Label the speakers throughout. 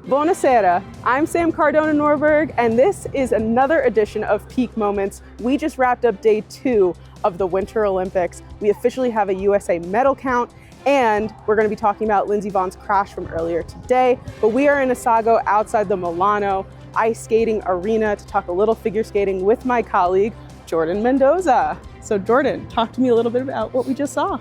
Speaker 1: Buonasera, I'm Sam Cardona-Norberg, and this is another edition of Peak Moments. We just wrapped up day 2 of the Winter Olympics. We officially have a USA medal count, and we're going to be talking about Lindsey Vonn's crash from earlier today. But we are in Asago outside the Milano ice skating arena to talk a little figure skating with my colleague, Jordan Mendoza. So Jordan, talk to me a little bit about what we just saw.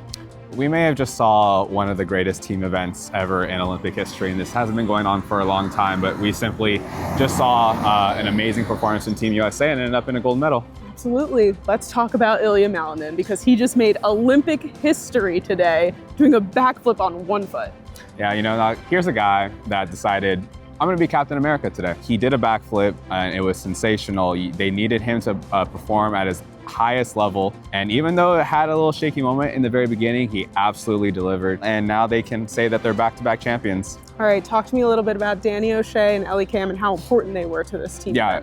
Speaker 2: We may have just saw one of the greatest team events ever in Olympic history, and this hasn't been going on for a long time, but we simply just saw an amazing performance from Team USA and ended up in a gold medal.
Speaker 1: Absolutely. Let's talk about Ilya Malinin, because he just made Olympic history today, doing a backflip on one foot.
Speaker 2: Yeah, now here's a guy that decided, I'm going to be Captain America today. He did a backflip, and it was sensational. They needed him to perform at his highest level, and even though it had a little shaky moment in the very beginning, he absolutely delivered, and now they can say that they're back-to-back champions.
Speaker 1: All right, talk to me a little bit about Danny O'Shea and Ellie Kam and how important they were to this team.
Speaker 2: Yeah,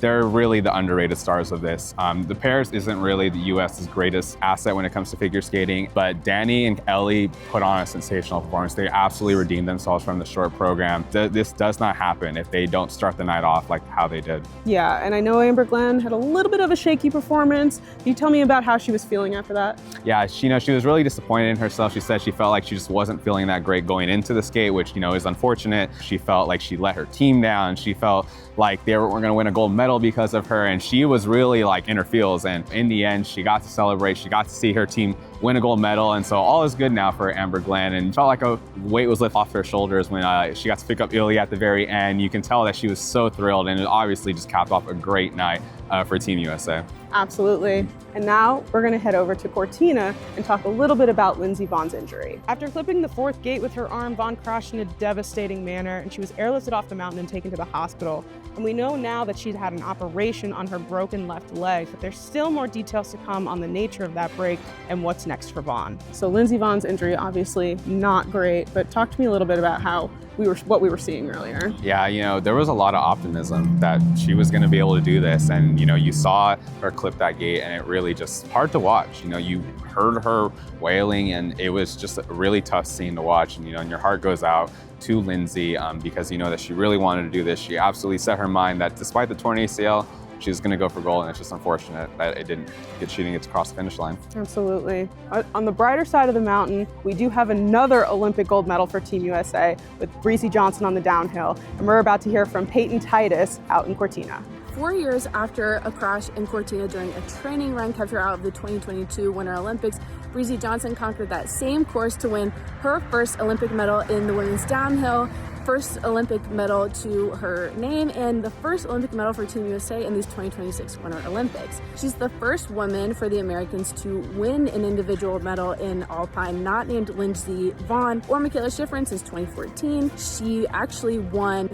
Speaker 2: they're really the underrated stars of this. The pairs isn't really the US's greatest asset when it comes to figure skating, but Danny and Ellie put on a sensational performance. They absolutely redeemed themselves from the short program. This does not happen if they don't start the night off like how they did.
Speaker 1: Yeah, and I know Amber Glenn had a little bit of a shaky performance. Can you tell me about how she was feeling after that?
Speaker 2: Yeah, she was really disappointed in herself. She said she felt like she just wasn't feeling that great going into the skate, which is unfortunate. She felt like she let her team down. She felt like they were going to win a gold medal because of her, and she was really like in her feels. And in the end, she got to celebrate. She got to see her team win a gold medal, and so all is good now for Amber Glenn. And felt like a weight was lifted off her shoulders when she got to pick up Ilya at the very end. You can tell that she was so thrilled, and it obviously just capped off a great night for Team USA.
Speaker 1: Absolutely. And now we're going to head over to Cortina and talk a little bit about Lindsey Vonn's injury. After clipping the 4th gate with her arm, Vonn crashed in a devastating manner, and she was airlifted off the mountain and taken to the hospital. And we know now that she'd had an operation on her broken left leg, but there's still more details to come on the nature of that break and what's next for Vonn. So Lindsey Vonn's injury, obviously not great, but talk to me a little bit about what we were seeing earlier.
Speaker 2: Yeah, there was a lot of optimism that she was going to be able to do this, and you saw her clip that gate, and it really just hard to watch. You heard her wailing, and it was just a really tough scene to watch. And your heart goes out to Lindsey because you know that she really wanted to do this. She absolutely set her mind that despite the torn ACL, she was going to go for gold, and it's just unfortunate that she didn't get to cross the finish line.
Speaker 1: Absolutely. On the brighter side of the mountain, we do have another Olympic gold medal for Team USA with Breezy Johnson on the downhill, and we're about to hear from Payton Titus out in Cortina.
Speaker 3: 4 years after a crash in Cortina during a training run kept her out of the 2022 Winter Olympics, Breezy Johnson conquered that same course to win her first Olympic medal in the women's downhill, first Olympic medal to her name, and the first Olympic medal for Team USA in these 2026 Winter Olympics. She's the first woman for the Americans to win an individual medal in alpine, not named Lindsey Vonn or Michaela Schifrin since 2014. She actually won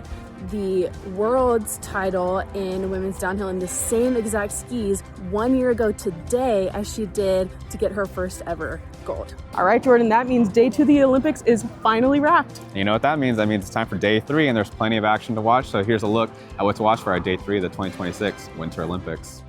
Speaker 3: the world's title in women's downhill in the same exact skis 1 year ago today as she did to get her first ever gold.
Speaker 1: All right, Jordan, that means day 2 of the Olympics is finally wrapped.
Speaker 2: You know what that means? That means it's time for day 3, and there's plenty of action to watch. So here's a look at what to watch for our day 3 of the 2026 Winter Olympics.